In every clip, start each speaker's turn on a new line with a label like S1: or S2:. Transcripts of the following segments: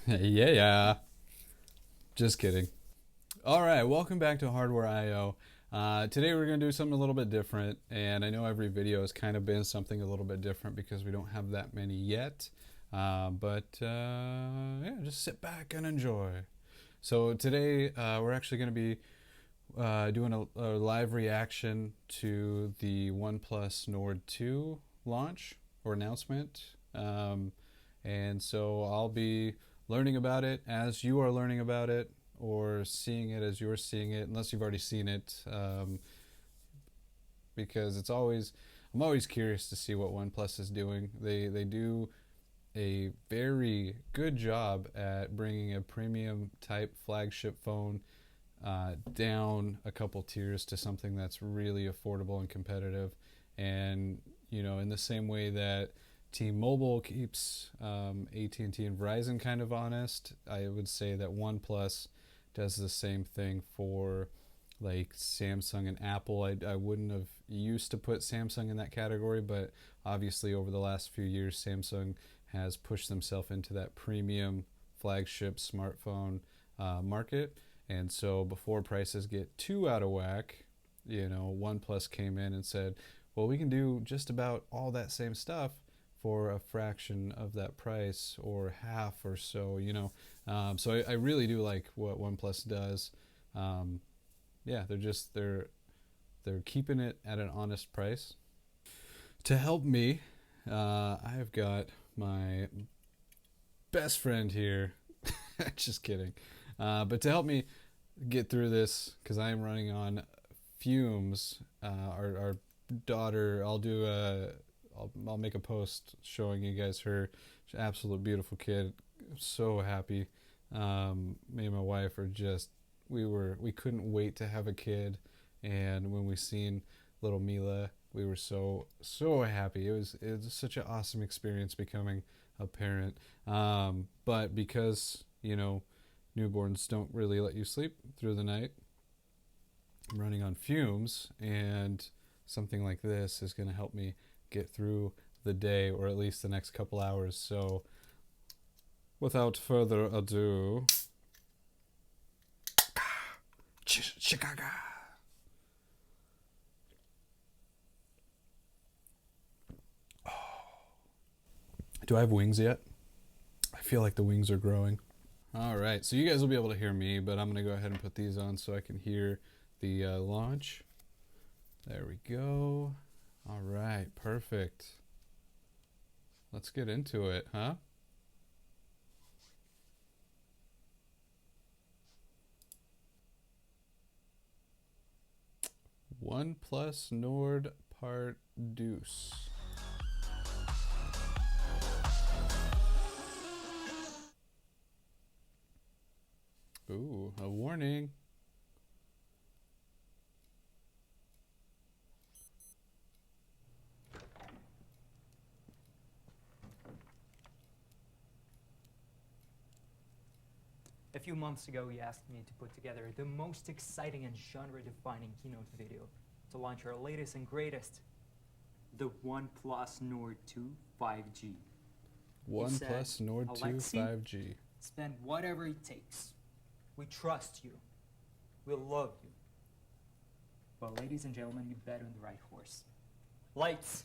S1: Yeah. Just kidding. All right, welcome back to Hardware IO. Today we're going to do something a little bit different, and I know every video has kind of been something a little bit different because we don't have that many yet. Yeah, just sit back and enjoy. So today we're actually going to be doing a live reaction to the OnePlus Nord 2 launch or announcement. And so I'll be learning about it as you are learning about it, or seeing it as you're seeing it, unless you've already seen it, because I'm always curious to see what OnePlus is doing. They do a very good job at bringing a premium type flagship phone down a couple tiers to something that's really affordable and competitive. And in the same way that T-Mobile keeps AT&T and Verizon kind of honest, I would say that OnePlus does the same thing for like Samsung and Apple. I wouldn't have used to put Samsung in that category, but obviously over the last few years Samsung has pushed themselves into that premium flagship smartphone market. And so before prices get too out of whack, OnePlus came in and said, well, we can do just about all that same stuff for a fraction of that price, or half or so. So I really do like what OnePlus does. Yeah, they're keeping it at an honest price. To help me, I've got my best friend here. Just kidding. But to help me get through this, because I am running on fumes, our daughter, I'll make a post showing you guys her. She's an absolute beautiful kid. I'm so happy. Me and my wife are just, we couldn't wait to have a kid. And when we seen little Mila, we were so happy. It was such an awesome experience becoming a parent. But because, newborns don't really let you sleep through the night, I'm running on fumes, and something like this is going to help me get through the day, or at least the next couple hours. So without further ado, Chicago. Do I have wings yet? I feel like the wings are growing. All right, so you guys will be able to hear me, but I'm going to go ahead and put these on so I can hear the launch. There we go. All right, perfect. Let's get into it, huh? OnePlus Nord Part Deux. Ooh, a warning.
S2: A few months ago, you asked me to put together the most exciting and genre-defining keynote video to launch our latest and greatest, the OnePlus Nord 2 5G.
S1: OnePlus Nord 2 5G.
S2: Spend whatever it takes. We trust you. We love you. Well, ladies and gentlemen, you bet on the right horse. Lights.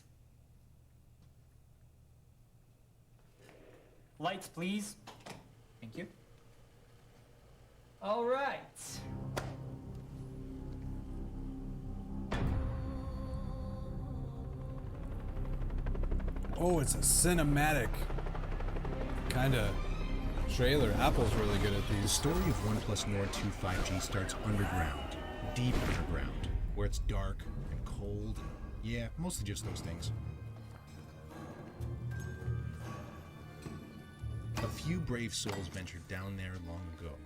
S2: Lights, please. Thank you. All right.
S1: Oh, it's a cinematic kind of trailer. Apple's really good at
S3: The
S1: these.
S3: story of OnePlus Nord 2 5G starts underground, deep underground, where it's dark and cold. Yeah, mostly just those things. A few brave souls ventured down there long ago.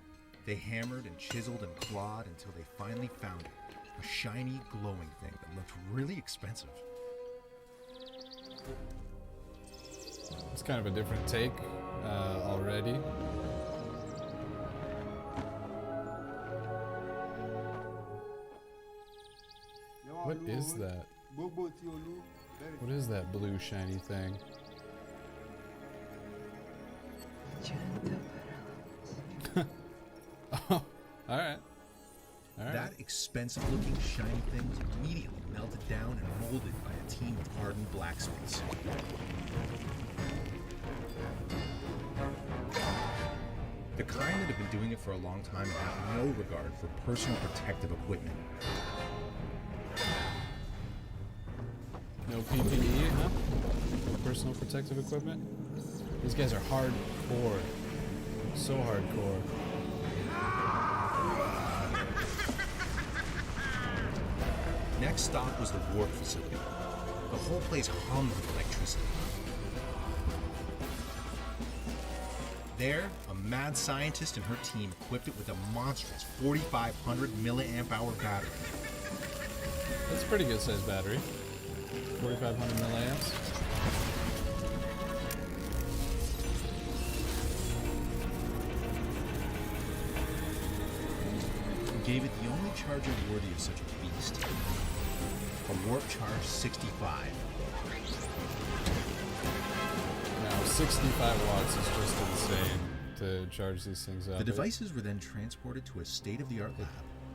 S3: They hammered and chiseled and clawed until they finally found it. A shiny, glowing thing that looked really expensive.
S1: It's kind of a different take already. What is that? What is that blue shiny thing? Oh, all right. All right.
S3: That expensive-looking shiny thing was immediately melted down and molded by a team of hardened blacksmiths. The kind that have been doing it for a long time and have no regard for personal protective equipment.
S1: No PPE, huh? No personal protective equipment? These guys are hardcore. So hardcore.
S3: Next stop was the warp facility. The whole place hummed with electricity. There, a mad scientist and her team equipped it with a monstrous 4,500 milliamp hour battery.
S1: That's a pretty good sized battery. 4,500 milliamps.
S3: Gave it the only charger worthy of such a beast. A warp charge 65.
S1: Now, 65 watts is just insane to charge these things up.
S3: The devices were then transported to a state-of-the-art lab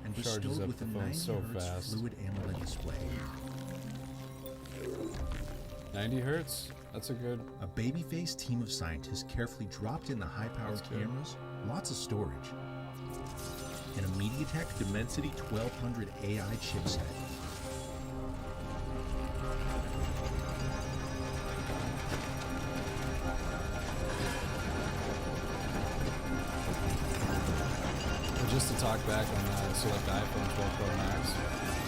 S3: and
S1: charges
S3: bestowed
S1: up
S3: with a
S1: the phone
S3: 90
S1: so
S3: hertz
S1: fast.
S3: fluid AMOLED display.
S1: 90 hertz? That's a good...
S3: A baby-faced team of scientists carefully dropped in the high-powered
S1: That's good.
S3: cameras, lots of storage, and a MediaTek Dimensity 1200 AI chipset.
S1: But just to talk back on that, so like the iPhone 12 Pro Max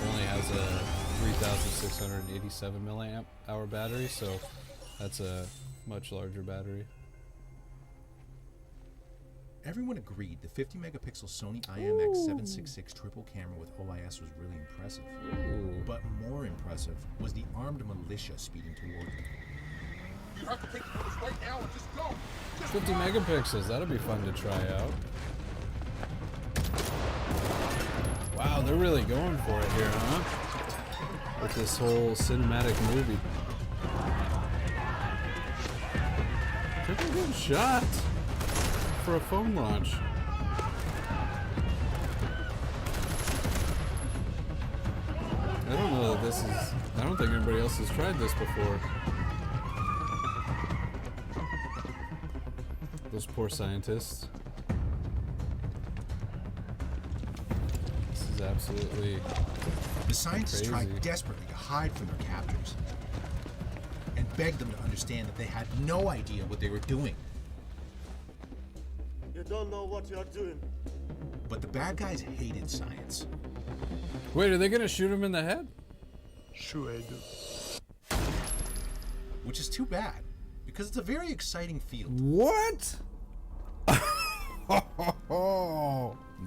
S1: only has a 3,687 milliamp hour battery, so that's a much larger battery.
S3: Everyone agreed the 50 megapixel Sony IMX766 triple camera with OIS was really impressive.
S1: Ooh.
S3: But more impressive was the armed militia speeding toward them.
S4: You have to take the notice right now and just go. Just
S1: 50 megapixels, that'll be fun to try out. Wow, they're really going for it here, huh? With this whole cinematic movie. Took a good shot for a phone launch. I don't know that this is... I don't think anybody else has tried this before. Those poor scientists. This is absolutely...
S3: The scientists
S1: Crazy.
S3: tried desperately to hide from their captors and begged them to understand that they had no idea what they were doing.
S5: You don't know what you're doing.
S3: But the bad guys hated science.
S1: Wait, are they gonna shoot him in the head?
S4: Sure I do.
S3: Which is too bad, because it's a very exciting field.
S1: What?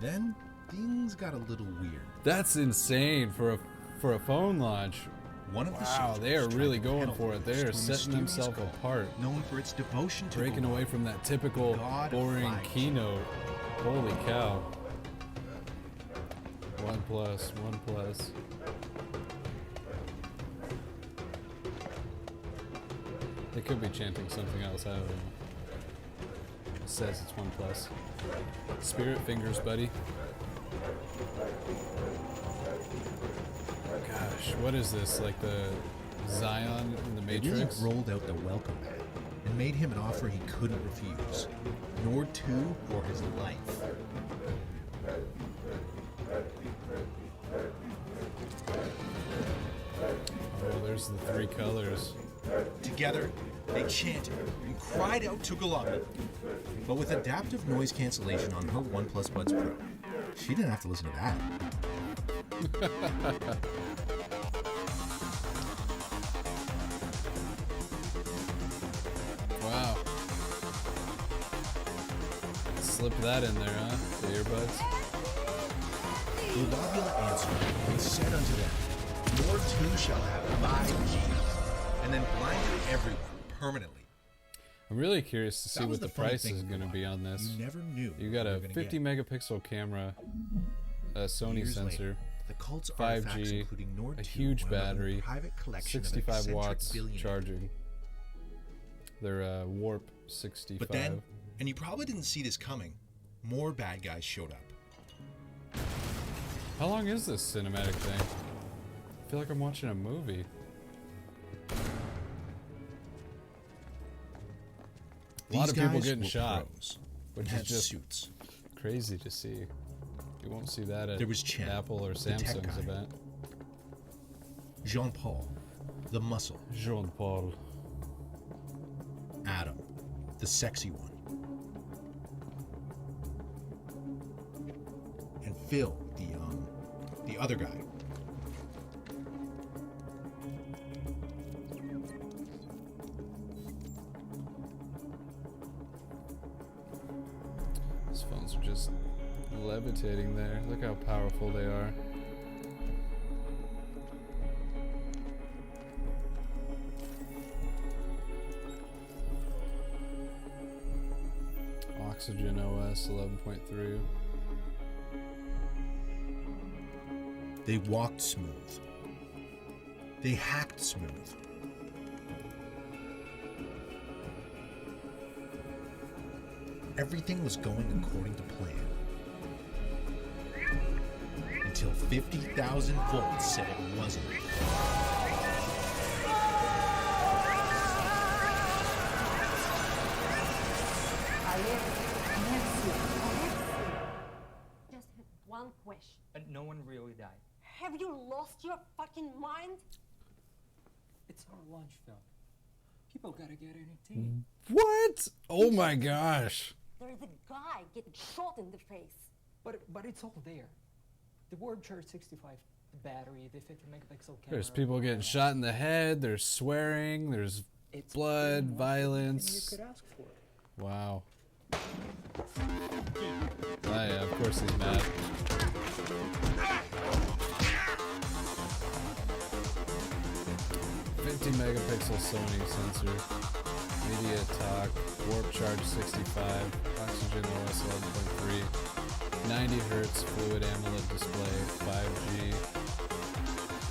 S3: Then, things got a little weird.
S1: That's insane for a phone launch.
S3: One of the
S1: Wow,
S3: soldiers
S1: they are
S3: tried
S1: really
S3: to
S1: going
S3: peddle
S1: for it. They
S3: to
S1: are
S3: a
S1: setting
S3: mysterious
S1: themselves
S3: cult
S1: apart.
S3: known for its devotion to
S1: Breaking
S3: the
S1: away
S3: Lord.
S1: from that typical
S3: God
S1: boring
S3: flag.
S1: keynote. Holy cow. OnePlus, OnePlus. They could be chanting something else, I don't know. It says it's OnePlus. Spirit fingers, buddy. Gosh, what is this? Like the Zion in the
S3: They really
S1: Matrix?
S3: rolled out the welcome mat and made him an offer he couldn't refuse. Nord 2 or his life.
S1: Oh, there's the three colors.
S3: Together, they chanted and cried out to Galami. But with adaptive noise cancellation on her OnePlus Buds Pro, she didn't have to listen to that.
S1: Wow. Slip that in there, huh? The earbuds.
S3: Globula answered and said unto them, Nord 2 shall have 5G, and then blinded everyone permanently.
S1: I'm really curious to see
S3: That was
S1: what the
S3: the funny
S1: price
S3: thing
S1: is
S3: with
S1: going to
S3: the
S1: be
S3: line.
S1: on this.
S3: You never knew
S1: You
S3: what
S1: got
S3: you
S1: a
S3: were gonna
S1: 50
S3: get.
S1: megapixel camera, a Sony
S3: Years
S1: sensor,
S3: later, the cult's artifacts,
S1: 5G,
S3: including Nord
S1: a
S3: 2,
S1: huge
S3: wound up in the
S1: battery,
S3: private collection of an
S1: 65
S3: eccentric
S1: watts
S3: billionaire.
S1: charging. They're Warp 65.
S3: But then, and you probably didn't see this coming, more bad guys showed up.
S1: How long is this cinematic thing? I feel like I'm watching a movie. A lot of people getting shot, which is just
S3: suits.
S1: crazy to see. You won't see that at
S3: There was Chen,
S1: Apple or
S3: the tech
S1: Samsung's
S3: guy.
S1: event.
S3: Jean-Paul, the muscle.
S1: Jean-Paul.
S3: Adam, the sexy one. And Phil, the other guy.
S1: These phones are just levitating there. Look how powerful they are. Oxygen OS 11.3.
S3: They walked smooth. They hacked smooth. Everything was going according to plan. Until 50,000 volts said it wasn't.
S6: Just had one question.
S2: And no one really died.
S6: Have you lost your fucking mind?
S2: It's our lunch film. People gotta get entertained.
S1: What? Oh my gosh.
S6: There is a guy getting shot in the face.
S2: But it's all there. The word chart 65, the battery, the 50 megapixel camera.
S1: There's people getting shot in the head, there's swearing, there's
S2: It's
S1: blood,
S2: pretty much
S1: violence.
S2: everything you could ask for.
S1: Wow. Ah, yeah, of course he's mad. $50-megapixel Sony sensor, MEDIATEK, warp charge 65, oxygen OS 11.3, 90 hertz fluid AMOLED display, 5G,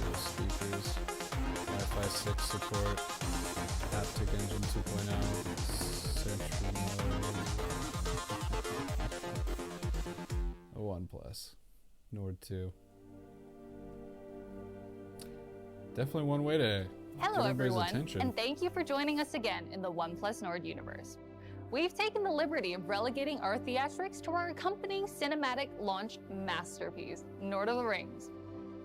S1: dual speakers, Wi-Fi 6 support, haptic engine 2.0, central mode. A OnePlus Nord 2. Definitely one way to
S7: Hello
S1: get everybody's
S7: everyone,
S1: attention.
S7: and thank you for joining us again in the OnePlus Nord universe. We've taken the liberty of relegating our theatrics to our accompanying cinematic launch masterpiece, Lord of the Rings.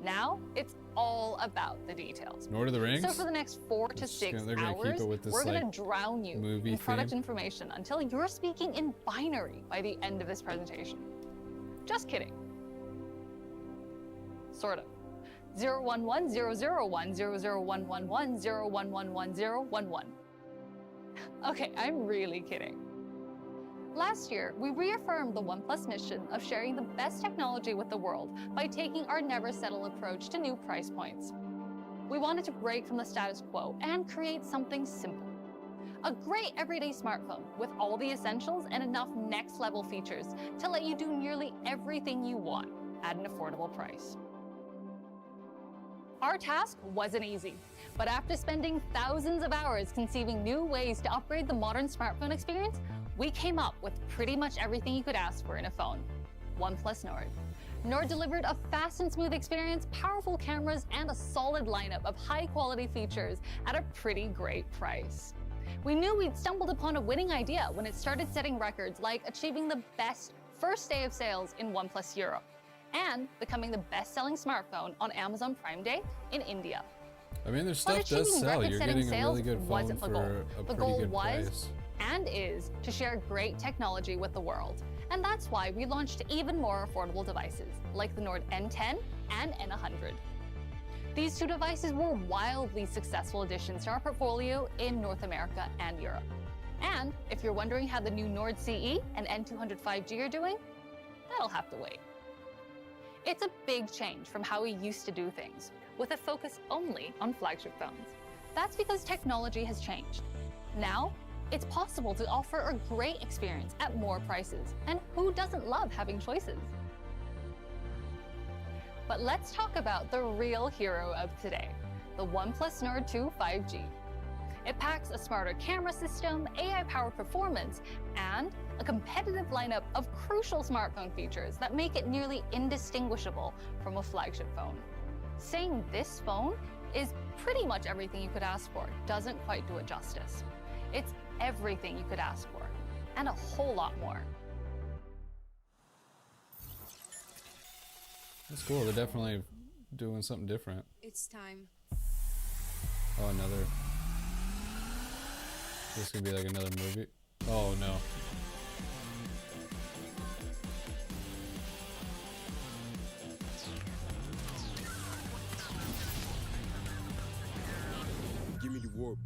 S7: Now, it's all about the details.
S1: Lord of the Rings?
S7: So for the next 4 to 6
S1: they're gonna keep
S7: hours,
S1: it with this,
S7: we're going
S1: like,
S7: to drown you
S1: movie
S7: in product
S1: theme?
S7: information until you're speaking in binary by the end of this presentation. Just kidding. Sort of. 011-001-00111-0111011. Okay, I'm really kidding. Last year, we reaffirmed the OnePlus mission of sharing the best technology with the world by taking our never settle approach to new price points. We wanted to break from the status quo and create something simple. A great everyday smartphone with all the essentials and enough next level features to let you do nearly everything you want at an affordable price. Our task wasn't easy, but after spending thousands of hours conceiving new ways to upgrade the modern smartphone experience, we came up with pretty much everything you could ask for in a phone. OnePlus Nord. Nord delivered a fast and smooth experience, powerful cameras, and a solid lineup of high-quality features at a pretty great price. We knew we'd stumbled upon a winning idea when it started setting records like achieving the best first day of sales in OnePlus Europe, and becoming the best-selling smartphone on Amazon Prime Day in India.
S1: I mean, their
S7: But
S1: stuff does
S7: achieving
S1: sell. You're
S7: record-setting
S1: getting a
S7: sales
S1: really good phone
S7: wasn't the
S1: for
S7: goal.
S1: a
S7: The
S1: pretty
S7: goal
S1: good
S7: was
S1: price.
S7: and is to share great technology with the world. And that's why we launched even more affordable devices, like the Nord N10 and N100. These two devices were wildly successful additions to our portfolio in North America and Europe. And if you're wondering how the new Nord CE and N200 5G are doing, that'll have to wait. It's a big change from how we used to do things, with a focus only on flagship phones. That's because technology has changed. Now, it's possible to offer a great experience at more prices, and who doesn't love having choices? But let's talk about the real hero of today, the OnePlus Nord 2 5G. It packs a smarter camera system, AI-powered performance, and a competitive lineup of crucial smartphone features that make it nearly indistinguishable from a flagship phone. Saying this phone is pretty much everything you could ask for doesn't quite do it justice. It's everything you could ask for, and a whole lot more.
S1: That's cool. They're definitely doing something different.
S8: It's time.
S1: Oh, another. This could be like another movie. Oh no.
S9: Give me the warp.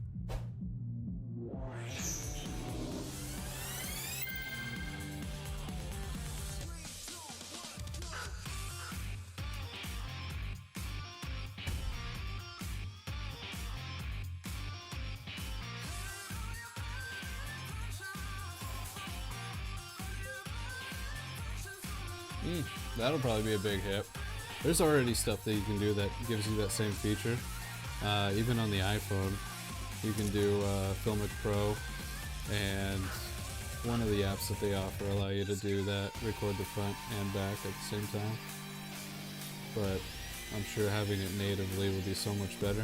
S1: That'll probably be a big hit. There's already stuff that you can do that gives you that same feature. Even on the iPhone, you can do Filmic Pro, and one of the apps that they offer allow you to do that, record the front and back at the same time. But I'm sure having it natively will be so much better.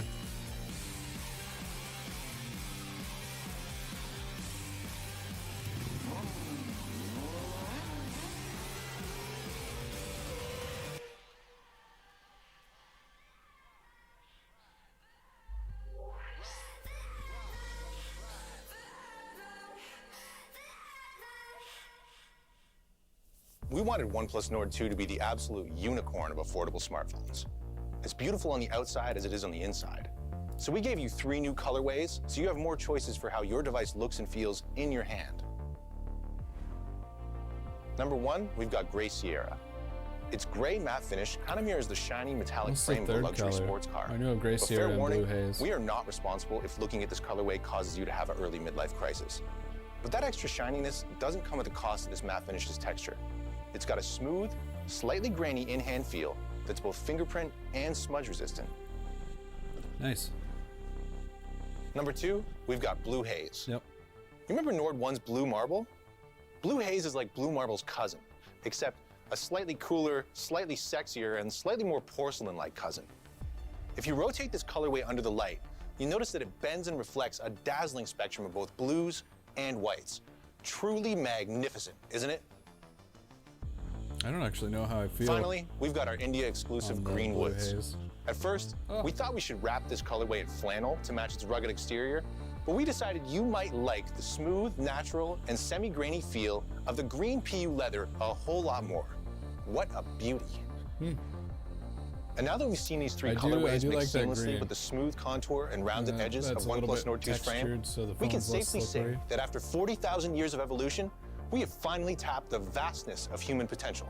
S3: We wanted OnePlus Nord 2 to be the absolute unicorn of affordable smartphones. It's beautiful on the outside as it is on the inside. So we gave you 3 new colorways, so you have more choices for how your device looks and feels in your hand. Number 1, we've got Gray Sierra. Its gray matte finish kind of mirrors the shiny metallic
S1: What's the
S3: frame of a
S1: third
S3: luxury
S1: color?
S3: sports car.
S1: I knew of Gray
S3: But
S1: Sierra
S3: fair
S1: and
S3: warning,
S1: Blue Haze.
S3: we are not responsible if looking at this colorway causes you to have an early midlife crisis. But that extra shininess doesn't come at the cost of this matte finish's texture. It's got a smooth, slightly grainy in-hand feel that's both fingerprint and smudge resistant.
S1: Nice.
S3: Number 2, we've got Blue Haze.
S1: Yep.
S3: You remember Nord 1's Blue Marble? Blue Haze is like Blue Marble's cousin, except a slightly cooler, slightly sexier, and slightly more porcelain-like cousin. If you rotate this colorway under the light, you notice that it bends and reflects a dazzling spectrum of both blues and whites. Truly magnificent, isn't it?
S1: I don't actually know how I feel.
S3: Finally, we've got our India-exclusive
S1: on the
S3: Green
S1: Blue
S3: Woods.
S1: Haze.
S3: At first, we thought we should wrap this colorway in flannel to match its rugged exterior, but we decided you might like the smooth, natural, and semi-grainy feel of the green PU leather a whole lot more. What a beauty. And now that we've seen these 3
S1: I do
S3: colorways mix
S1: like that
S3: seamlessly
S1: green.
S3: with the smooth contour and rounded edges of
S1: That's a little
S3: OnePlus
S1: bit
S3: Nord 2's frame,
S1: textured, so the
S3: we can
S1: phone's less
S3: safely say
S1: slippery.
S3: that after 40,000 years of evolution, we have finally tapped the vastness of human potential.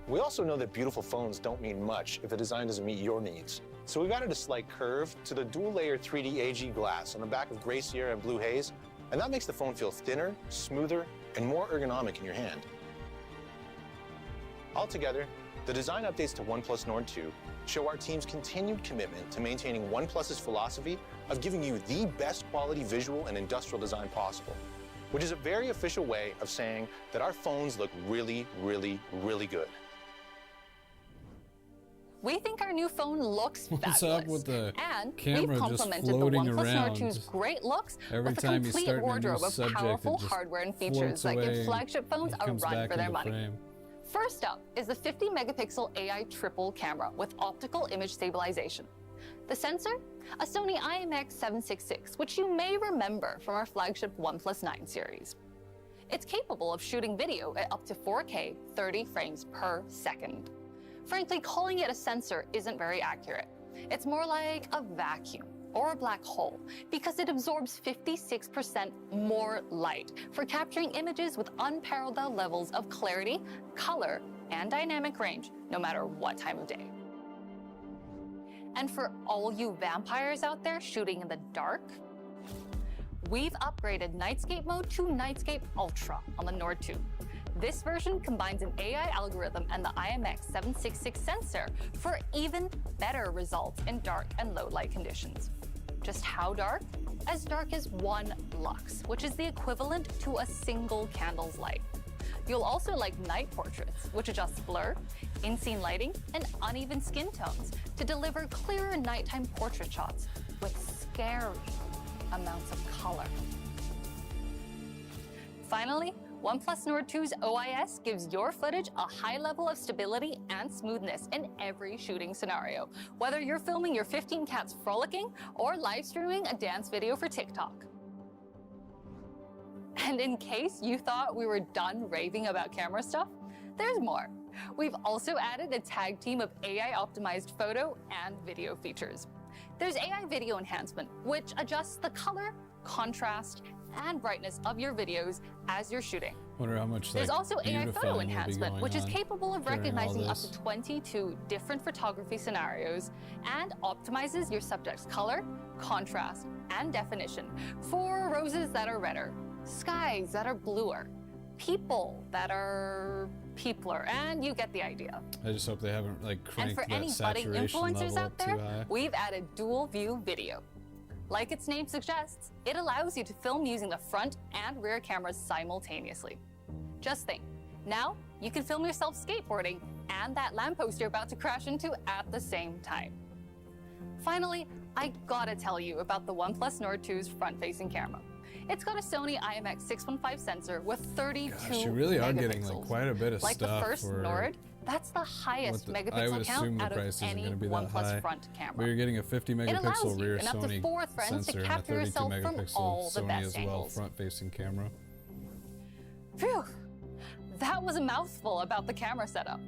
S3: We also know that beautiful phones don't mean much if the design doesn't meet your needs. So we've added a slight curve to the dual-layer 3D AG glass on the back of Gray Sierra and Blue Haze, and that makes the phone feel thinner, smoother, and more ergonomic in your hand. Altogether, the design updates to OnePlus Nord 2 show our team's continued commitment to maintaining OnePlus's philosophy of giving you the best quality visual and industrial design possible, which is a very official way of saying that our phones look really, really, really good.
S7: We think our new phone looks
S1: What's
S7: fabulous.
S1: up with the
S7: and
S1: camera
S7: we've
S1: just
S7: complemented the
S1: floating
S7: OnePlus Nord
S1: around?
S7: 2's great looks
S1: Every
S7: with a
S1: time you
S7: complete
S1: start a new
S7: wardrobe of
S1: subject, it
S7: powerful
S1: just
S7: hardware and
S1: floats
S7: features that
S1: away
S7: give
S1: and
S7: flagship phones
S1: it
S7: a
S1: comes
S7: run
S1: back
S7: for their
S1: into
S7: money.
S1: frame.
S7: First up is the 50-megapixel AI triple camera with optical image stabilization. The sensor? A Sony IMX766, which you may remember from our flagship OnePlus 9 series. It's capable of shooting video at up to 4K 30 frames per second. Frankly, calling it a sensor isn't very accurate. It's more like a vacuum or a black hole because it absorbs 56% more light for capturing images with unparalleled levels of clarity, color, and dynamic range, no matter what time of day. And for all you vampires out there shooting in the dark, we've upgraded Nightscape mode to Nightscape Ultra on the Nord 2. This version combines an AI algorithm and the IMX766 sensor for even better results in dark and low light conditions. Just how dark? as dark as 1 lux, which is the equivalent to a single candle's light. You'll also like night portraits, which adjusts blur, in-scene lighting, and uneven skin tones to deliver clearer nighttime portrait shots with scary amounts of color. Finally, OnePlus Nord 2's OIS gives your footage a high level of stability and smoothness in every shooting scenario, whether you're filming your 15 cats frolicking or live streaming a dance video for TikTok. And in case you thought we were done raving about camera stuff, there's more. We've also added a tag team of AI-optimized photo and video features. There's AI video enhancement, which adjusts the color, contrast, and brightness of your videos as you're shooting.
S1: Wonder how much
S7: There's also AI photo
S1: beautifying will be
S7: enhancement,
S1: going
S7: which is
S1: on
S7: capable of
S1: during all
S7: recognizing up
S1: this.
S7: to 22 different photography scenarios and optimizes your subject's color, contrast, and definition for roses that are redder, skies that are bluer, people that are peopler, and you get the idea.
S1: I just hope they haven't like
S7: And
S1: cranked
S7: for
S1: that
S7: any budding
S1: saturation
S7: influencers
S1: level
S7: out
S1: up too
S7: there,
S1: high.
S7: we've added dual view video. Like its name suggests, it allows you to film using the front and rear cameras simultaneously. Just think, now you can film yourself skateboarding and that lamppost you're about to crash into at the same time. Finally, I gotta tell you about the OnePlus Nord 2's front-facing camera. It's got a Sony IMX615 sensor with 32
S1: Gosh, you really are getting
S7: megapixels.
S1: like quite a bit of
S7: Like
S1: stuff
S7: the first
S1: for
S7: Nord, that's the highest
S1: I
S7: megapixel
S1: would
S7: count
S1: assume the
S7: out
S1: price
S7: of
S1: isn't
S7: any
S1: going to be that high.
S7: OnePlus front camera.
S1: But you're getting a 50
S7: It allows
S1: megapixel
S7: you
S1: rear
S7: and up to
S1: Sony
S7: 4 friends to
S1: sensor and a
S7: capture
S1: 32
S7: yourself from
S1: megapixel
S7: all the
S1: Sony
S7: best
S1: as well
S7: angles.
S1: front-facing camera.
S7: Phew, that was a mouthful about the camera setup.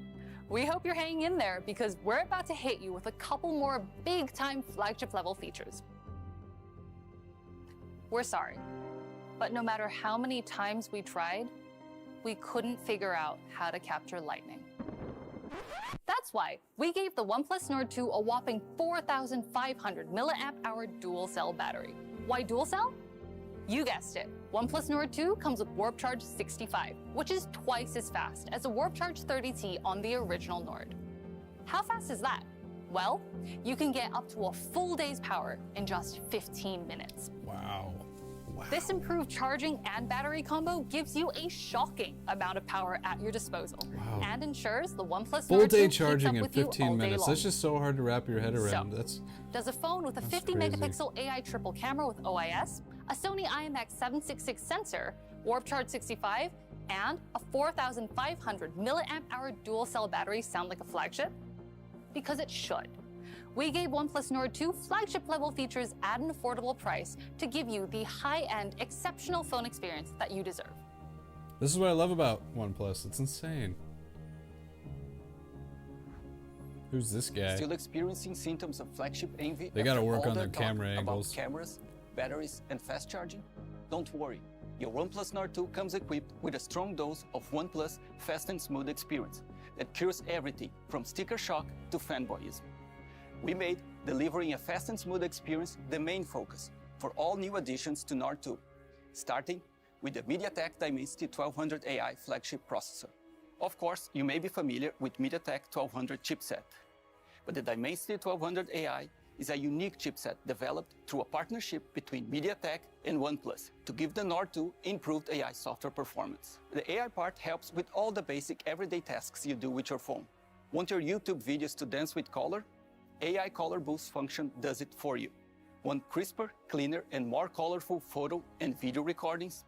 S7: We hope you're hanging in there because we're about to hit you with a couple more big-time flagship level features. We're sorry, but no matter how many times we tried, we couldn't figure out how to capture lightning. That's why we gave the OnePlus Nord 2 a whopping 4,500 mAh dual cell battery. Why dual cell? You guessed it. OnePlus Nord 2 comes with Warp Charge 65, which is twice as fast as the Warp Charge 30T on the original Nord. How fast is that? Well, you can get up to a full day's power in just 15 minutes.
S1: Wow.
S7: This improved charging and battery combo gives you a shocking amount of power at your disposal and ensures the OnePlus
S1: Full
S7: Nord 2
S1: day
S7: keeps
S1: charging
S7: up
S1: in
S7: with you
S1: 15
S7: all day
S1: minutes.
S7: long.
S1: That's just so hard to wrap your head around.
S7: Does a phone with a 50
S1: crazy.
S7: megapixel AI triple camera with OIS, a Sony IMX766 sensor, Warp Charge 65, and a 4,500 mAh dual cell battery sound like a flagship? Because it should. We gave OnePlus Nord 2 flagship level features at an affordable price to give you the high-end, exceptional phone experience that you deserve.
S1: This is what I love about OnePlus. It's insane. Who's this guy?
S8: Still experiencing symptoms of flagship envy?
S1: They gotta
S8: after
S1: work
S8: all
S1: on
S8: their
S1: their camera
S8: talk
S1: angles.
S8: About cameras, batteries, and fast charging? Don't worry. Your OnePlus Nord 2 comes equipped with a strong dose of OnePlus fast and smooth experience that cures everything from sticker shock to fanboyism. We made delivering a fast and smooth experience the main focus for all new additions to Nord 2, starting with the MediaTek Dimensity 1200 AI flagship processor. Of course, you may be familiar with MediaTek 1200 chipset, but the Dimensity 1200 AI is a unique chipset developed through a partnership between MediaTek and OnePlus to give the Nord 2 improved AI software performance. The AI part helps with all the basic everyday tasks you do with your phone. Want your YouTube videos to dance with color? AI Color Boost function does it for you. Want crisper, cleaner, and more colorful photo and video recordings?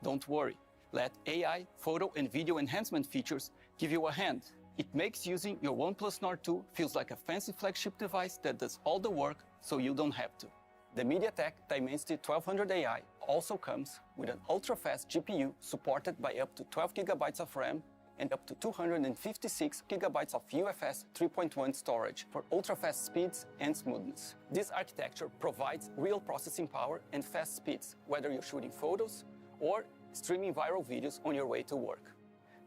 S8: Don't worry. Let AI photo and video enhancement features give you a hand. It makes using your OnePlus Nord 2 feels like a fancy flagship device that does all the work so you don't have to. The MediaTek Dimensity 1200 AI also comes with an ultra-fast GPU supported by up to 12 GB of RAM and up to 256 GB of UFS 3.1 storage for ultra-fast speeds and smoothness. This architecture provides real processing power and fast speeds, whether you're shooting photos or streaming viral videos on your way to work.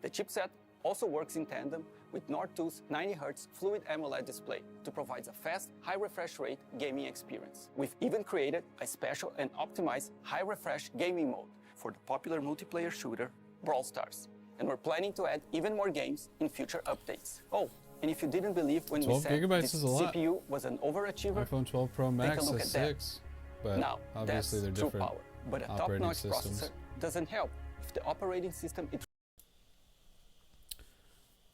S8: The chipset also works in tandem with Nord 2's 90Hz Fluid AMOLED display to provide a fast, high refresh rate gaming experience. We've even created a special and optimized high refresh gaming mode for the popular multiplayer shooter Brawl Stars. And we're planning to add even more games in future updates. Oh, and if you didn't believe when we
S1: 12
S8: said
S1: gigabytes
S8: this
S1: is a lot.
S8: CPU was an overachiever,
S1: iPhone 12 Pro Max
S8: look
S1: has
S8: at that.
S1: 6. but
S8: Now,
S1: obviously they're
S8: that's true
S1: different
S8: power, but a
S1: operating
S8: top-notch
S1: systems.
S8: processor doesn't help if the operating system is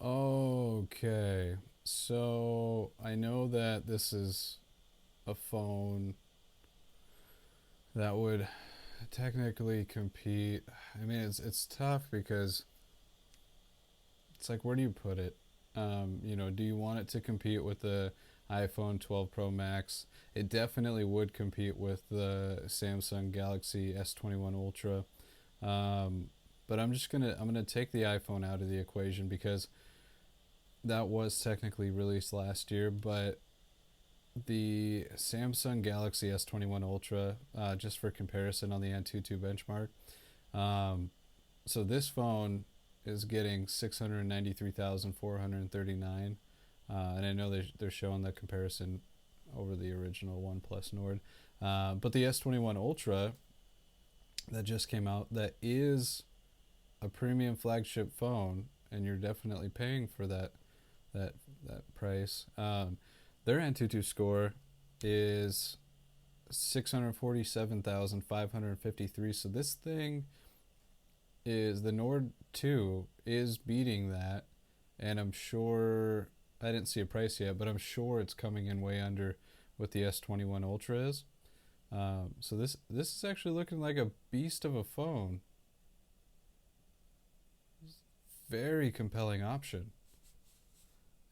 S1: Okay, so I know that this is a phone that would technically compete. I mean, it's tough because it's like, where do you put it? You know, do you want it to compete with the iPhone 12 Pro Max? It definitely would compete with the Samsung Galaxy S21 Ultra. But I'm gonna take the iPhone out of the equation because that was technically released last year, but the Samsung Galaxy S21 Ultra, just for comparison on the Antutu benchmark, so this phone is getting 693,439, and I know they're showing the comparison over the original OnePlus Nord, but the S21 Ultra that just came out, that is a premium flagship phone, and you're definitely paying for that price. Their Antutu score is 647,553. So this thing is, the Nord 2 is beating that, and I'm sure, I didn't see a price yet, but I'm sure it's coming in way under what the S21 Ultra is. So this is actually looking like a beast of a phone. Very compelling option.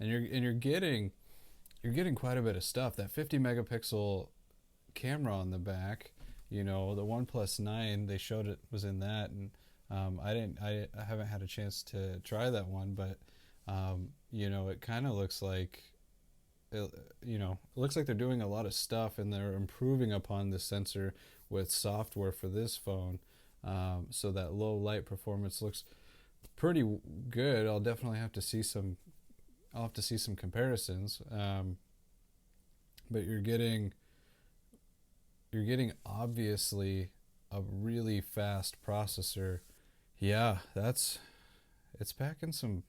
S1: And you're getting quite a bit of stuff. That 50 megapixel camera on the back, you know, the OnePlus 9, they showed it was in that, and I haven't had a chance to try that one, but you know, it kind of looks like it looks like they're doing a lot of stuff, and they're improving upon the sensor with software for this phone, so that low light performance looks pretty good. I'll definitely have to see some comparisons, but you're getting obviously a really fast processor. Yeah, it's packing some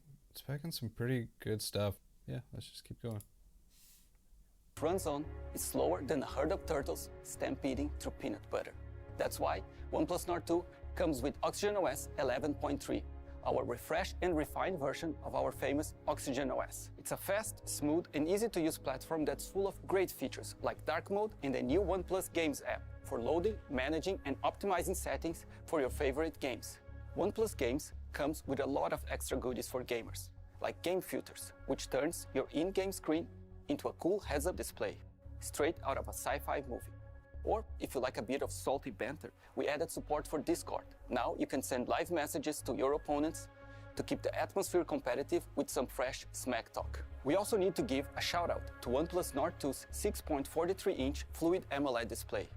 S1: pretty good stuff. Yeah, let's just keep going.
S8: runs on is slower than a herd of turtles stampeding through peanut butter. That's why OnePlus Nord 2 comes with OxygenOS 11.3, our refreshed and refined version of our famous OxygenOS. It's a fast, smooth, and easy-to-use platform that's full of great features like dark mode and the new OnePlus Games app for loading, managing, and optimizing settings for your favorite games. OnePlus Games comes with a lot of extra goodies for gamers, like game filters, which turns your in-game screen into a cool heads-up display, straight out of a sci-fi movie. Or, if you like a bit of salty banter, we added support for Discord. Now you can send live messages to your opponents to keep the atmosphere competitive with some fresh smack talk. We also need to give a shout-out to OnePlus Nord 2's 6.43-inch Fluid AMOLED display.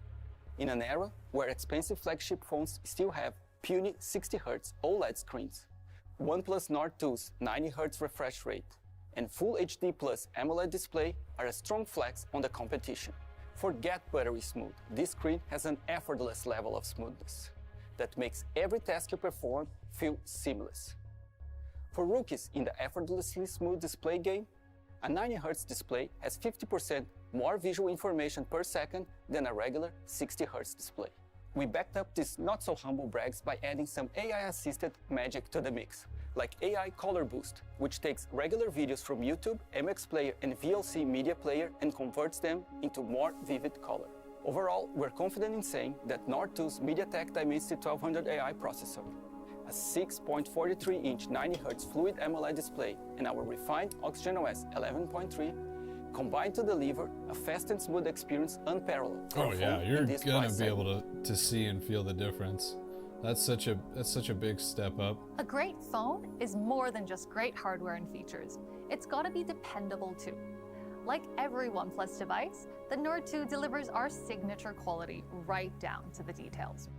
S8: In an era where expensive flagship phones still have puny 60Hz OLED screens, OnePlus Nord 2's 90Hz refresh rate and Full HD Plus AMOLED display are a strong flex on the competition. Forget buttery smooth, this screen has an effortless level of smoothness that makes every task you perform feel seamless. For rookies in the effortlessly smooth display game, a 90Hz display has 50% more visual information per second than a regular 60Hz display. We backed up these not-so-humble brags by adding some AI-assisted magic to the mix, like AI Color Boost, which takes regular videos from YouTube, MX Player, and VLC Media Player and converts them into more vivid color. Overall, we're confident in saying that Nord 2's MediaTek Dimensity 1200 AI processor, a 6.43-inch 90Hz Fluid AMOLED display, and our refined OxygenOS 11.3 combine to deliver a fast and smooth experience unparalleled.
S1: Oh yeah, you're gonna be able to see and feel the difference. That's such a big step up.
S7: A great phone is more than just great hardware and features. It's got to be dependable too. Like every OnePlus device, the Nord 2 delivers our signature quality right down to the details.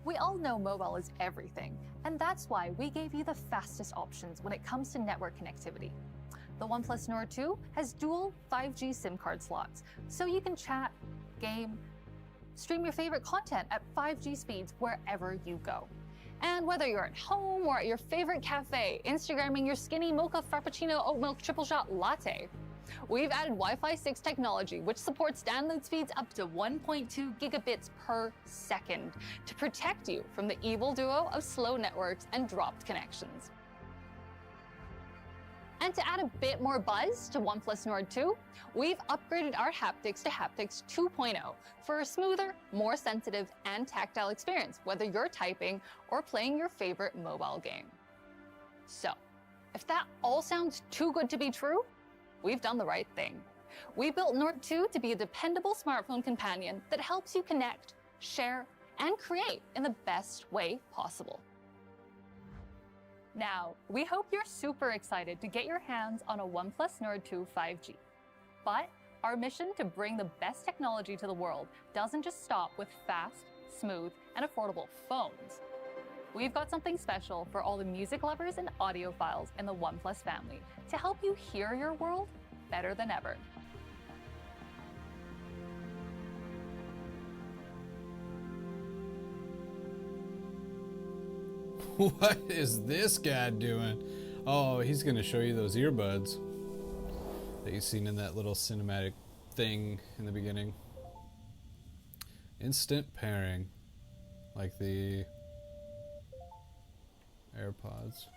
S7: We all know mobile is everything, and that's why we gave you the fastest options when it comes to network connectivity. The OnePlus Nord 2 has dual 5G SIM card slots, so you can chat, game, stream your favorite content at 5G speeds wherever you go. And whether you're at home or at your favorite cafe, Instagramming your skinny mocha frappuccino oat milk triple shot latte, We've added Wi-Fi 6 technology, which supports download speeds up to 1.2 gigabits per second to protect you from the evil duo of slow networks and dropped connections. And to add a bit more buzz to OnePlus Nord 2, we've upgraded our haptics to haptics 2.0 for a smoother, more sensitive, and tactile experience, whether you're typing or playing your favorite mobile game. So, if that all sounds too good to be true, we've done the right thing. We built Nord 2 to be a dependable smartphone companion that helps you connect, share, and create in the best way possible. Now, we hope you're super excited to get your hands on a OnePlus Nord 2 5G. But our mission to bring the best technology to the world doesn't just stop with fast, smooth, and affordable phones. We've got something special for all the music lovers and audiophiles in the OnePlus family to help you hear your world better than ever.
S1: What is this guy doing? Oh, he's gonna show you those earbuds that you've seen in that little cinematic thing in the beginning. Instant pairing, like the AirPods.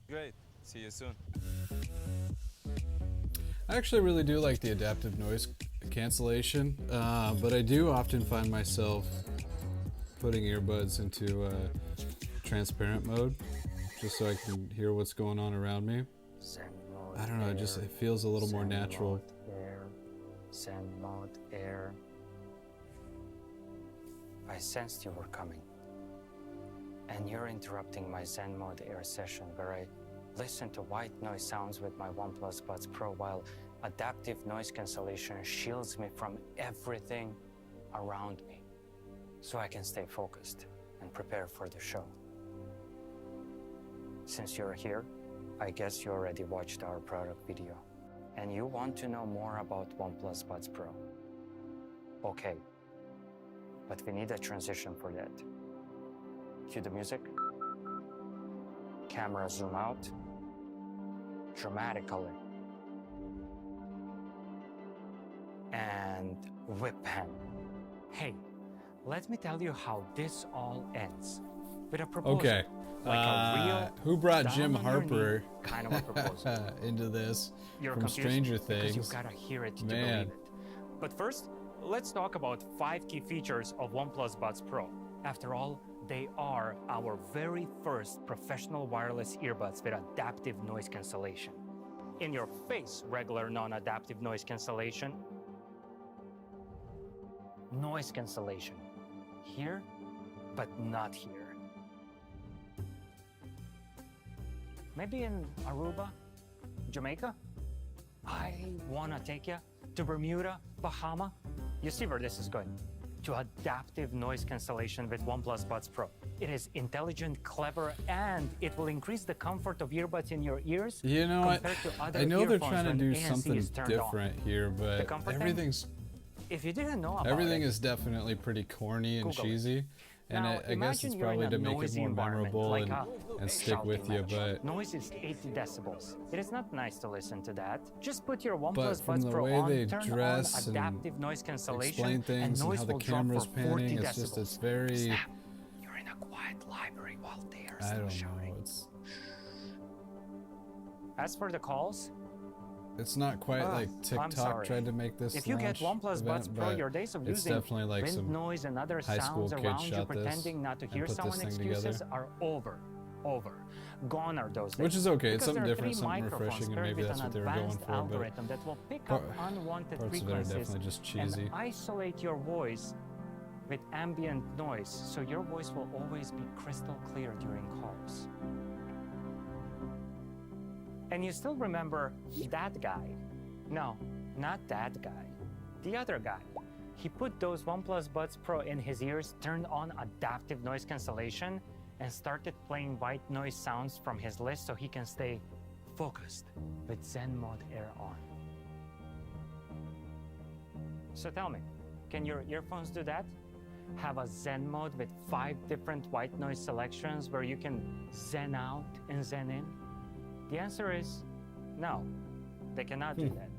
S9: Great. See you soon.
S1: I actually really do like the adaptive noise cancellation, but I do often find myself putting earbuds into transparent mode just so I can hear what's going on around me. I don't know, it feels a little more natural.
S10: Send mode air. I sensed you were coming. And you're interrupting my Zen mode air session where I listen to white noise sounds with my OnePlus Buds Pro while adaptive noise cancellation shields me from everything around me so I can stay focused and prepare for the show. Since you're here, I guess you already watched our product video and you want to know more about OnePlus Buds Pro. Okay, but we need a transition for that. Cue the music. Camera zoom out. Dramatically. And whip pan. Hey, let me tell you how this all ends. With a proposal.
S1: Okay.
S10: Like a real
S1: who brought
S10: down
S1: Jim
S10: on your
S1: Harper
S10: knee kind of a proposal.
S1: into this
S10: You're
S1: from
S10: confused
S1: Stranger
S10: because
S1: Things?
S10: you gotta hear it to
S1: Man.
S10: believe it. But first, let's talk about 5 key features of OnePlus Buds Pro. After all, they are our very first professional wireless earbuds with adaptive noise cancellation. In your face, regular non-adaptive noise cancellation. Noise cancellation. Here, but not here. Maybe in Aruba, Jamaica? I wanna take you to Bermuda, Bahama. You see where this is going. To adaptive noise cancellation with OnePlus Buds Pro. It is intelligent, clever, and it will increase the comfort of earbuds in your ears.
S1: You know what? I know they're trying to do something different here, but everything's
S10: if you didn't know about
S1: everything
S10: it,
S1: is definitely pretty corny and
S10: Google it.
S1: cheesy. And
S10: Now,
S1: I guess it's probably to make it more memorable
S10: like
S1: and stick with you, but
S10: noise is 80 decibels. It is not nice to listen to that. Just put your
S1: but
S10: OnePlus
S1: from
S10: Buds
S1: the
S10: Pro
S1: way
S10: on,
S1: they
S10: turn
S1: dress
S10: on
S1: and
S10: adaptive noise cancellation,
S1: explain
S10: and
S1: things and
S10: noise
S1: how the
S10: will drop
S1: camera's
S10: for 40
S1: panning, it's
S10: decibels.
S1: just, it's very,
S10: Snap. You're in a quiet library while they are
S1: I
S10: still
S1: don't
S10: shouting.
S1: know, it's
S10: As for the calls,
S1: it's not quite like
S10: I'm
S1: TikTok
S10: sorry.
S1: tried to make this
S10: if you get
S1: launch
S10: OnePlus Buds
S1: event,
S10: Pro,
S1: but
S10: your days of
S1: it's
S10: using
S1: definitely like
S10: wind
S1: some
S10: noise and other
S1: high school
S10: sounds
S1: kids
S10: around you
S1: shot this
S10: pretending not to
S1: and
S10: hear
S1: put this
S10: someone
S1: thing
S10: excuses
S1: together.
S10: are over. Gone are those days.
S1: Which is okay, it's
S10: Because
S1: something
S10: there are
S1: different,
S10: 3
S1: something
S10: microphones
S1: refreshing, and
S10: paired
S1: maybe
S10: with
S1: that's
S10: an
S1: what they were going
S10: advanced
S1: for, but
S10: algorithm that will pick up unwanted
S1: parts of it are
S10: frequencies
S1: definitely just cheesy.
S10: and isolate your voice with ambient noise, so your voice will always be crystal clear during calls. And you still remember that guy? No, not that guy. The other guy. He put those OnePlus Buds Pro in his ears, turned on adaptive noise cancellation, and started playing white noise sounds from his list so he can stay focused with Zen Mode Air on. So tell me, can your earphones do that? Have a Zen mode with 5 different white noise selections where you can zen out and zen in? The answer is no, they cannot do that.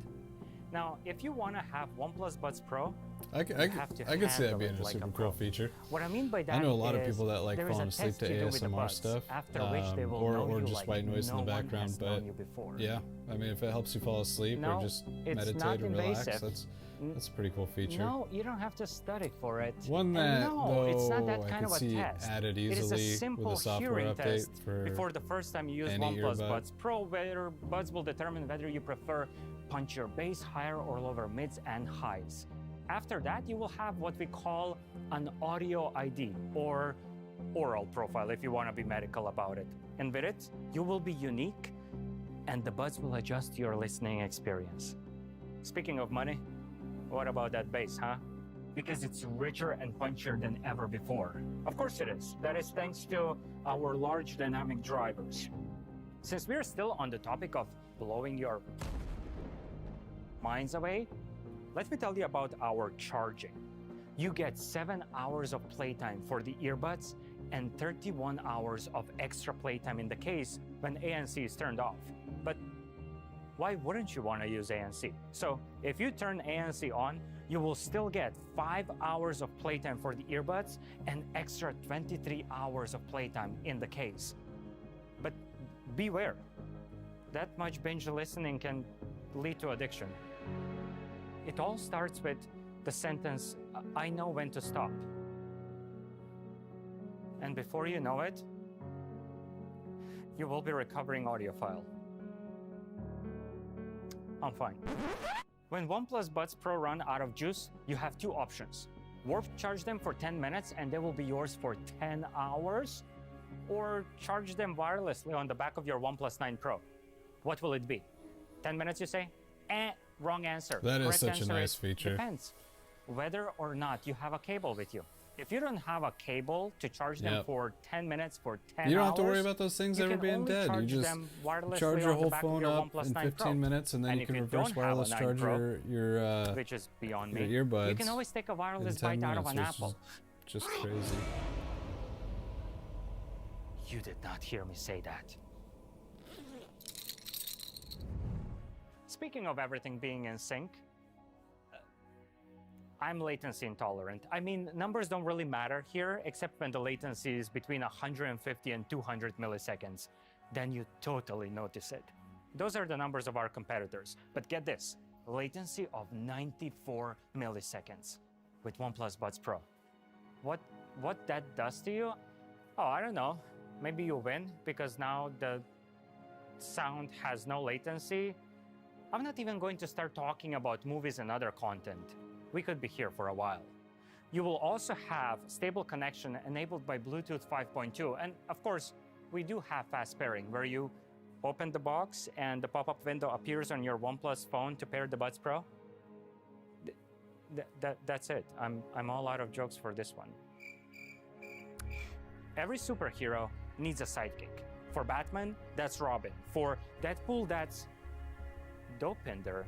S10: Now, if you want to have OnePlus Buds Pro,
S1: I could see that being a super cool feature.
S10: What I mean by that
S1: I know a lot of
S10: is
S1: people that like
S10: there is
S1: falling
S10: a
S1: asleep
S10: test
S1: to
S10: you do with the
S1: ASMR
S10: buds,
S1: stuff,
S10: after which they will know
S1: or
S10: you
S1: just
S10: like
S1: white noise
S10: no
S1: in the
S10: one
S1: background.
S10: has
S1: But
S10: known you before.
S1: yeah, I mean, if it helps you fall asleep
S10: No,
S1: or just
S10: it's
S1: meditate
S10: not
S1: or relax,
S10: invasive.
S1: that's a pretty cool feature.
S10: No, you don't have to study for it.
S1: One
S10: And
S1: that
S10: no,
S1: though
S10: it's not that
S1: I
S10: kind
S1: could
S10: of a
S1: see
S10: test.
S1: added
S10: It is a
S1: easily
S10: simple
S1: with a software
S10: hearing
S1: update
S10: test
S1: for
S10: before the first time you use
S1: any
S10: OnePlus
S1: earbud.
S10: Buds Pro, where buds will determine whether you prefer punchier bass, higher or lower mids and highs. After that, you will have what we call an audio ID or oral profile if you want to be medical about it. And with it, you will be unique and the buds will adjust your listening experience. Speaking of money, what about that bass, huh? Because it's richer and punchier than ever before. Of course it is. That is thanks to our large dynamic drivers. Since we're still on the topic of blowing your minds away, let me tell you about our charging. You get 7 hours of playtime for the earbuds and 31 hours of extra playtime in the case when ANC is turned off. But why wouldn't you want to use ANC? So if you turn ANC on, you will still get 5 hours of playtime for the earbuds and extra 23 hours of playtime in the case. But beware, that much binge listening can lead to addiction. It all starts with the sentence, I know when to stop. And before you know it, you will be recovering audiophile. I'm fine. When OnePlus Buds Pro run out of juice, you have 2 options. Warp charge them for 10 minutes and they will be yours for 10 hours, or charge them wirelessly on the back of your OnePlus 9 Pro. What will it be? 10 minutes, you say? Wrong answer.
S1: That is
S10: Correct
S1: such a
S10: answer
S1: nice
S10: is,
S1: feature.
S10: Depends whether or not you have a cable with you. If you don't have a cable to charge them for 10 minutes, for 10 hours,
S1: you don't have to worry about those things
S10: you
S1: ever
S10: can
S1: being
S10: only
S1: dead. You
S10: charge
S1: just
S10: them wirelessly
S1: charge your
S10: on the
S1: whole
S10: back of
S1: phone
S10: your
S1: up
S10: OnePlus
S1: in
S10: 9
S1: 15
S10: Pro.
S1: minutes, and then
S10: And
S1: you
S10: if
S1: can
S10: you
S1: reverse
S10: don't have a
S1: wireless
S10: 9
S1: charge
S10: Pro,
S1: your
S10: which is beyond me,
S1: earbuds.
S10: you can always take a wireless
S1: in 10
S10: bite out of
S1: minutes,
S10: an
S1: which
S10: apple.
S1: is just crazy.
S10: You did not hear me say that. Speaking of everything being in sync, I'm latency intolerant. I mean, numbers don't really matter here, except when the latency is between 150 and 200 milliseconds. Then you totally notice it. Those are the numbers of our competitors. But get this, latency of 94 milliseconds with OnePlus Buds Pro. What that does to you? Oh, I don't know. Maybe you win because now the sound has no latency. I'm not even going to start talking about movies and other content. We could be here for a while. You will also have stable connection enabled by Bluetooth 5.2. And of course, we do have fast pairing where you open the box and the pop-up window appears on your OnePlus phone to pair the Buds Pro. That's it. I'm all out of jokes for this one. Every superhero needs a sidekick. For Batman, that's Robin. For Deadpool, that's Dopinder.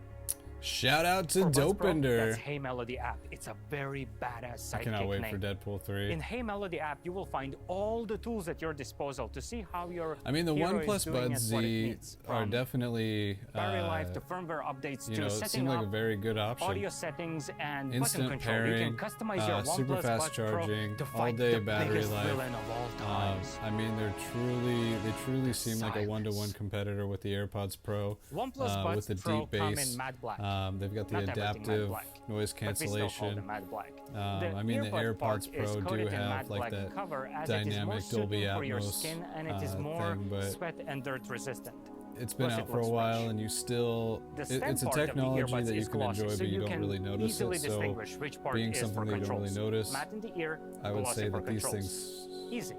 S1: Shout out to
S10: For Buds Pro,
S1: Dopinder.
S10: that's Hey Melody app. It's a very badass sidekick
S1: I cannot wait
S10: name.
S1: for Deadpool 3.
S10: In Hey Melody app, you will find all the tools at your disposal to see how your
S1: I mean, the
S10: hero is
S1: OnePlus
S10: doing
S1: Buds
S10: what it
S1: Z
S10: needs,
S1: are
S10: from
S1: definitely,
S10: battery life to firmware updates
S1: you
S10: to
S1: know, it
S10: setting
S1: seemed like
S10: up
S1: a very good option.
S10: audio settings and
S1: Instant
S10: button control.
S1: pairing,
S10: You can customize your
S1: super
S10: OnePlus
S1: fast
S10: Buds Pro
S1: charging,
S10: to
S1: all
S10: fight
S1: day
S10: the
S1: battery
S10: biggest
S1: life.
S10: villain of all times.
S1: I mean, they truly seem like a one-to-one competitor with the AirPods Pro.
S10: OnePlus Buds
S1: with the
S10: Pro
S1: deep
S10: come
S1: bass.
S10: in matte black.
S1: They've got the
S10: Not everything matte
S1: adaptive
S10: black,
S1: noise
S10: but we still call
S1: cancellation.
S10: them matte black.
S1: I mean, the
S10: earbud part
S1: AirPods
S10: is
S1: Pro
S10: coated
S1: do
S10: in
S1: have
S10: matte
S1: like
S10: black
S1: that
S10: cover as it is more
S1: dynamic
S10: suitable
S1: Dolby
S10: for your
S1: Atmos
S10: skin and it is more
S1: thing, but
S10: sweat and dirt resistant.
S1: it's been
S10: Plus,
S1: out
S10: it
S1: for a
S10: looks
S1: while,
S10: rich.
S1: and you still
S10: The stem
S1: it's a
S10: part of the
S1: technology
S10: earbuds
S1: that you
S10: is
S1: can
S10: glossy,
S1: enjoy,
S10: so
S1: but you don't
S10: can
S1: really notice
S10: easily
S1: it. So,
S10: distinguish which part
S1: being
S10: is
S1: something
S10: for
S1: that you don't
S10: controls.
S1: really notice,
S10: Matte in the ear,
S1: I would
S10: glossy
S1: say
S10: for
S1: that these
S10: controls.
S1: things
S10: Easy.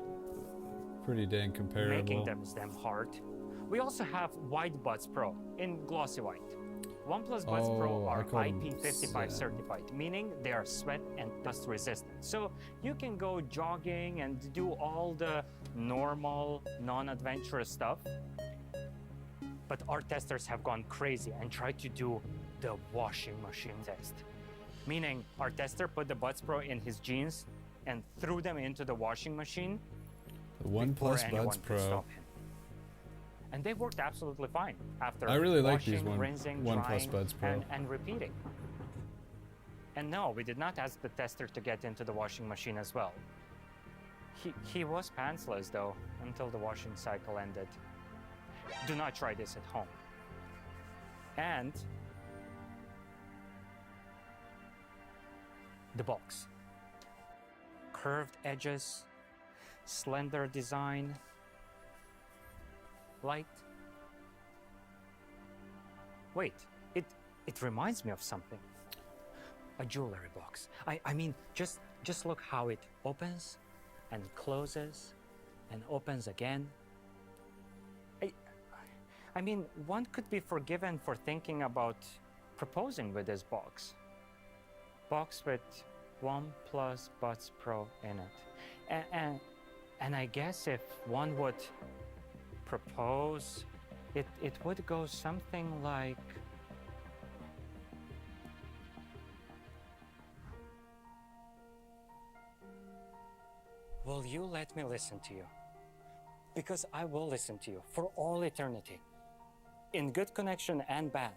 S1: pretty dang comparable.
S10: Making them hard. We also have White Buds Pro in Glossy White. OnePlus Buds Pro
S1: Oh, I
S10: are
S1: called 'em
S10: IP55
S1: sad.
S10: certified, meaning they are sweat and dust resistant. So you can go jogging and do all the normal, non-adventurous stuff. But our testers have gone crazy and tried to do the washing machine test. Meaning our tester put the Buds Pro in his jeans and threw them into the washing machine
S1: The
S10: before
S1: OnePlus
S10: anyone
S1: Buds
S10: could
S1: Pro.
S10: stop him. And they worked absolutely fine after
S1: I really like
S10: washing,
S1: these
S10: rinsing,
S1: OnePlus
S10: drying,
S1: Buds Pro.
S10: and repeating. And no, we did not ask the tester to get into the washing machine as well. He was pantsless though until the washing cycle ended. Do not try this at home. And the box. Curved edges, slender design, light. Wait, it reminds me of something. A jewelry box. I mean, just look how it opens and closes and opens again. I mean, one could be forgiven for thinking about proposing with this box. Box with OnePlus Buds Pro in it. And I guess if one would propose, it would go something like, will you let me listen to you? Because I will listen to you for all eternity. In good connection and bad.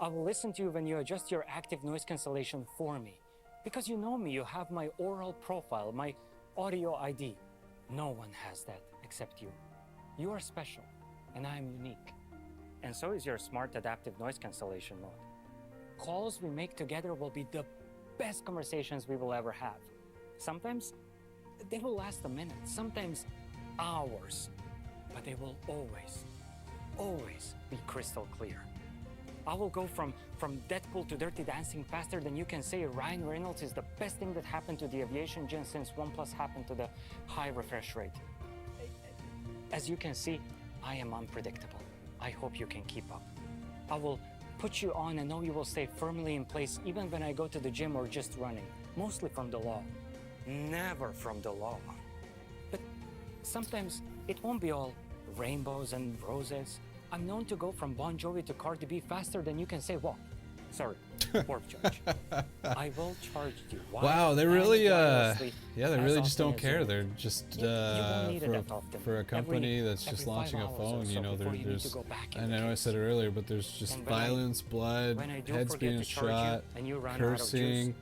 S10: I will listen to you when you adjust your active noise cancellation for me. Because you know me, you have my oral profile, my audio ID. No one has that except you. You are special, and I am unique. And so is your smart adaptive noise cancellation mode. Calls we make together will be the best conversations we will ever have. Sometimes they will last a minute, sometimes hours, but they will always be crystal clear. I will go from Deadpool to Dirty Dancing faster than you can say Ryan Reynolds is the best thing that happened to the aviation gen since OnePlus happened to the high refresh rate. As you can see, I am unpredictable. I hope you can keep up. I will put you on and know you will stay firmly in place even when I go to the gym or just running, mostly from the law. Never from the law. But sometimes it won't be all rainbows and roses. I'm known to go from Bon Jovi to Cardi B faster than you can say walk. Sorry, warp charge. I will charge you.
S1: Wow, they really, yeah, they really just don't care.
S10: you
S1: They're just
S10: You won't need it that often.
S1: for a company
S10: Every-
S1: that's just
S10: every 5
S1: launching a
S10: hours or
S1: phone.
S10: so
S1: You know,
S10: before you need to
S1: there's.
S10: go back in
S1: And
S10: the
S1: I know I
S10: case.
S1: said it earlier, but there's just
S10: And when I-
S1: violence, blood,
S10: when I do
S1: heads
S10: forget
S1: being
S10: to charge you
S1: shot,
S10: and you run out of juice,
S1: cursing,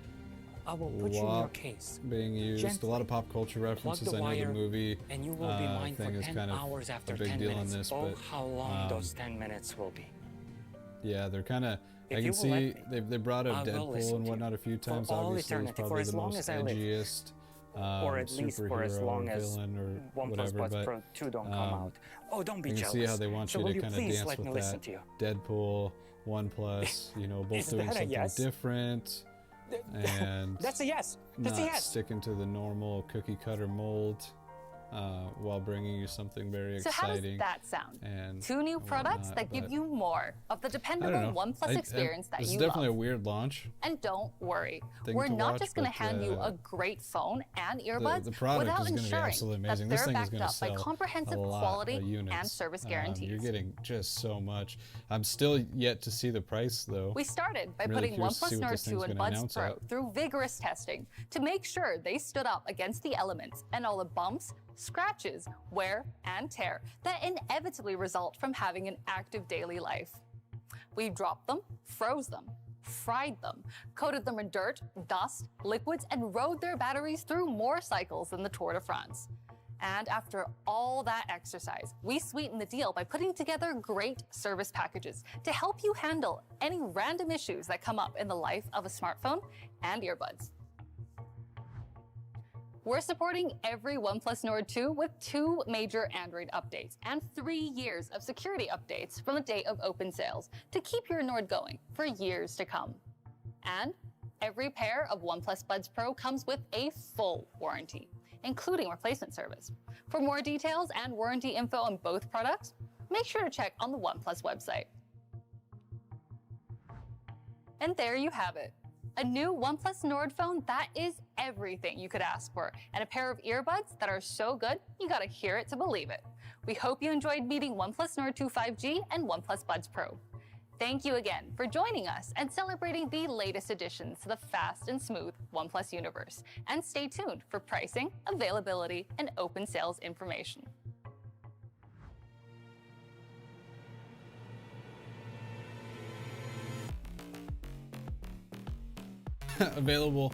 S10: I will put you in your
S1: WAP
S10: case.
S1: being used. A lot of pop culture references.
S10: the
S1: I know
S10: wire,
S1: the movie
S10: and you will be mine for
S1: thing is
S10: 10
S1: kind of
S10: hours after
S1: a big
S10: 10
S1: deal
S10: minutes.
S1: on this,
S10: Oh,
S1: but
S10: how long those 10 minets will be.
S1: yeah, they're kind of.
S10: If
S1: I
S10: you
S1: can
S10: will
S1: see
S10: let
S1: they brought up
S10: I will listen
S1: Deadpool and
S10: to you
S1: whatnot a few
S10: for
S1: times.
S10: all
S1: Obviously,
S10: eternity,
S1: it's
S10: for
S1: probably
S10: as
S1: the
S10: long
S1: most
S10: as I live.
S1: edgiest
S10: Or at least for as
S1: superhero
S10: long
S1: or
S10: as
S1: villain or
S10: OnePlus
S1: whatever.
S10: Buds
S1: But
S10: Pro 2 don't come out. Oh, don't be
S1: you can
S10: jealous.
S1: see how they want
S10: so
S1: you
S10: will
S1: to
S10: you
S1: kind of
S10: please
S1: dance
S10: let me
S1: with
S10: listen
S1: that.
S10: to you?
S1: Deadpool, OnePlus, you know, both
S10: Is
S1: doing
S10: that a
S1: something
S10: yes?
S1: different and
S10: That's a yes. That's
S1: not
S10: a yes.
S1: sticking to the normal cookie cutter mold, while bringing you something very
S7: So how does
S1: exciting.
S7: that sound?
S1: And
S7: 2 new products
S1: whatnot,
S7: that give
S1: but
S7: you more of the
S1: I don't
S7: dependable
S1: know.
S7: OnePlus experience that
S1: this
S7: you
S1: is definitely
S7: love.
S1: a weird launch.
S7: And don't worry,
S1: thing
S7: we're
S1: to
S7: not
S1: watch,
S7: just going to
S1: but,
S7: hand you a great phone and earbuds
S1: the product
S7: without
S1: is gonna be
S7: ensuring
S1: absolutely
S7: that
S1: amazing.
S7: they're
S1: This thing is
S7: backed
S1: gonna
S7: up by
S1: sell
S7: comprehensive
S1: a lot
S7: quality
S1: of units.
S7: and service guarantees.
S1: You're getting just so much. I'm still yet to see the price though.
S7: We started by
S1: I'm really
S7: putting
S1: curious to see
S7: OnePlus
S1: what
S7: Nord
S1: this
S7: 2
S1: thing's
S7: and
S1: gonna
S7: Buds
S1: announce
S7: Pro
S1: at.
S7: through vigorous testing to make sure they stood up against the elements and all the bumps, scratches, wear, and tear that inevitably result from having an active daily life. We dropped them, froze them, fried them, coated them in dirt, dust, liquids, and rode their batteries through more cycles than the Tour de France. And after all that exercise, we sweetened the deal by putting together great service packages to help you handle any random issues that come up in the life of a smartphone and earbuds. We're supporting every OnePlus Nord 2 with 2 major Android updates and 3 years of security updates from the date of open sales to keep your Nord going for years to come. And every pair of OnePlus Buds Pro comes with a full warranty, including replacement service. For more details and warranty info on both products, make sure to check on the OnePlus website. And there you have it. A new OnePlus Nord phone that is everything you could ask for, and a pair of earbuds that are so good, you gotta hear it to believe it. We hope you enjoyed meeting OnePlus Nord 2 5G and OnePlus Buds Pro. Thank you again for joining us and celebrating the latest additions to the fast and smooth OnePlus universe. And stay tuned for pricing, availability, and open sales information.
S1: available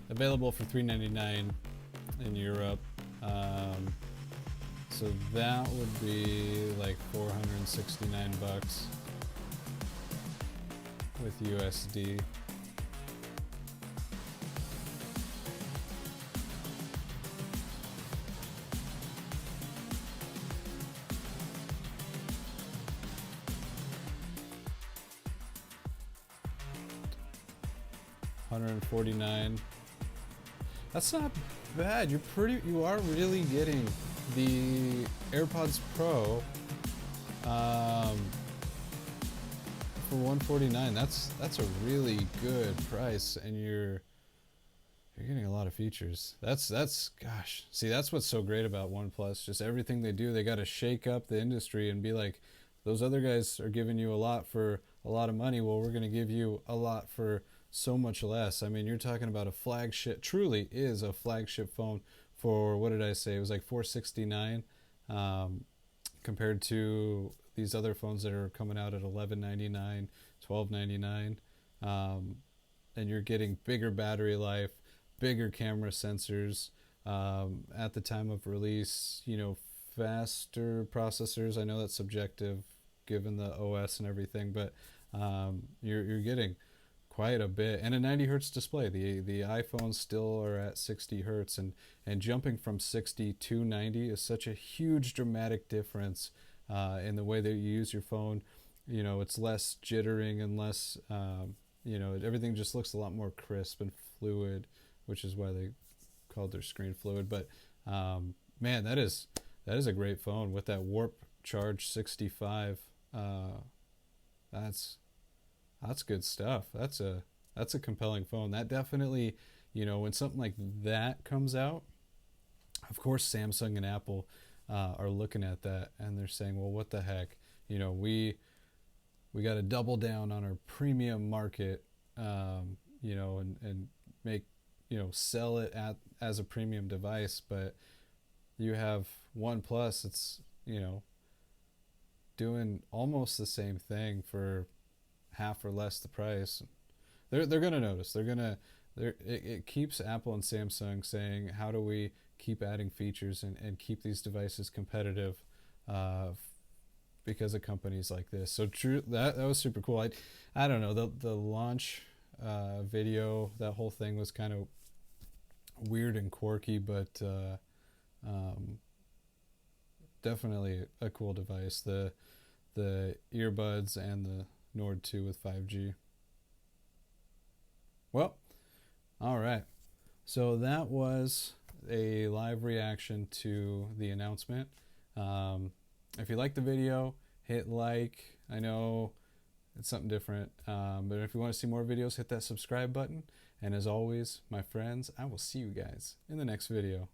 S1: for $399 in Europe. So that would be like 469 bucks with USD. $149. That's not bad. You are really getting the AirPods Pro for $149. That's a really good price, and you're getting a lot of features. That's gosh. See, that's what's so great about OnePlus. Just everything they do, they got to shake up the industry and be like, those other guys are giving you a lot for a lot of money. Well, we're going to give you a lot for so much less. I mean, you're talking about a flagship, truly is a flagship phone for, what did I say? It was like $469 compared to these other phones that are coming out at $11.99, $12.99. And you're getting bigger battery life, bigger camera sensors, at the time of release, you know, faster processors. I know that's subjective given the OS and everything, but you're getting quite a bit, and a 90 hertz display. The iPhones still are at 60 hertz, and jumping from 60 to 90 is such a huge dramatic difference in the way that you use your phone. You know, it's less jittering and less, you know, everything just looks a lot more crisp and fluid, which is why they called their screen fluid. But man, that is a great phone with that Warp Charge 65. That's good stuff. That's a compelling phone. That definitely, you know, when something like that comes out, of course Samsung and Apple are looking at that and they're saying, well, what the heck, you know, we got to double down on our premium market, you know, and make, you know, sell it as a premium device. But you have OnePlus, it's, you know, doing almost the same thing for half or less the price. They're gonna notice. It keeps Apple and Samsung saying, how do we keep adding features and keep these devices competitive because of companies like this. So true, that was super cool. I don't know, the launch video, that whole thing was kind of weird and quirky, but definitely a cool device. The earbuds and the Nord 2 with 5G. Well, all right. So that was a live reaction to the announcement. If you like the video, hit like. I know it's something different, but if you want to see more videos, hit that subscribe button. And as always, my friends, I will see you guys in the next video.